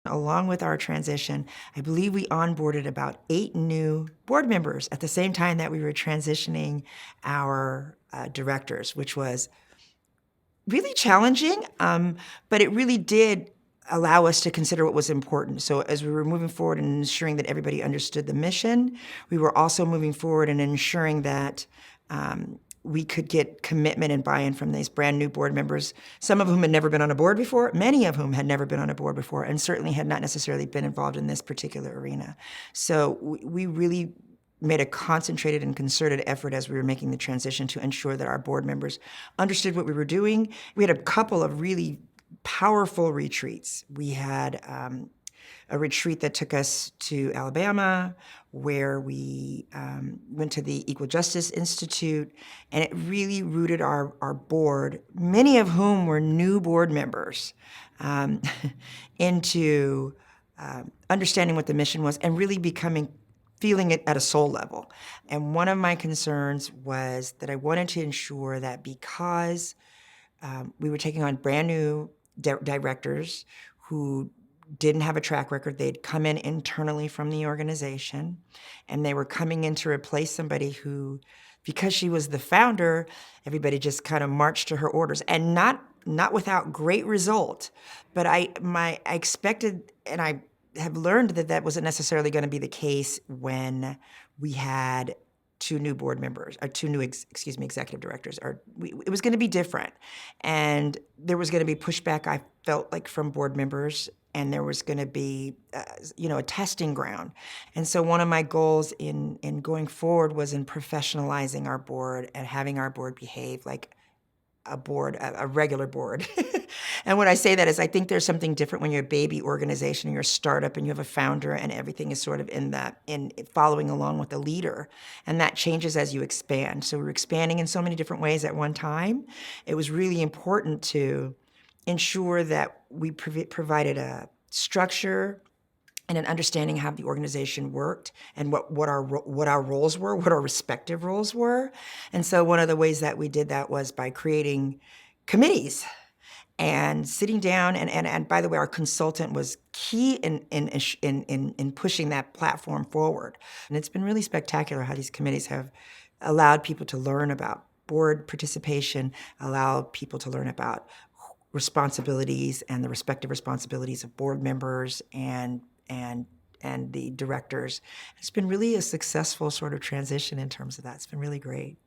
Along with our transition, I believe we onboarded about 8 new board members at the same time that we were transitioning our directors, which was really challenging, but it really did allow us to consider what was important. So as we were moving forward and ensuring that everybody understood the mission, we were also moving forward and ensuring that we could get commitment and buy-in from these brand new board members, some of whom had never been on a board before, many of whom had never been on a board before, and certainly had not necessarily been involved in this particular arena. So we really made a concentrated and concerted effort as we were making the transition to ensure that our board members understood what we were doing. We had a couple of really powerful retreats. We had a retreat that took us to Alabama, where we went to the Equal Justice Institute, and it really rooted our board, many of whom were new board members, into understanding what the mission was and really feeling it at a soul level. And one of my concerns was that I wanted to ensure that because we were taking on brand new directors who didn't have a track record. They'd come in internally from the organization, and they were coming in to replace somebody who, because she was the founder, everybody just kind of marched to her orders, and not without great result. But I expected, and I have learned that that wasn't necessarily going to be the case when we had two new board members, or two new, executive directors. It was going to be different. And there was going to be pushback, I felt like, from board members, and there was going to be, a testing ground. And so one of my goals in going forward was in professionalizing our board and having our board behave like a regular board. And when I say that is I think there's something different when you're a baby organization, you're a startup, and you have a founder, and everything is sort of in following along with the leader. And that changes as you expand. So we're expanding in so many different ways at one time. It was really important to ensure that we provided a structure and an understanding how the organization worked and what our roles were, what our respective roles were. And so one of the ways that we did that was by creating committees and sitting down. And by the way, our consultant was key in pushing that platform forward. And it's been really spectacular how these committees have allowed people to learn about board participation, allow people to learn about responsibilities and the respective responsibilities of board members and the directors. It's been really a successful sort of transition in terms of that. It's been really great.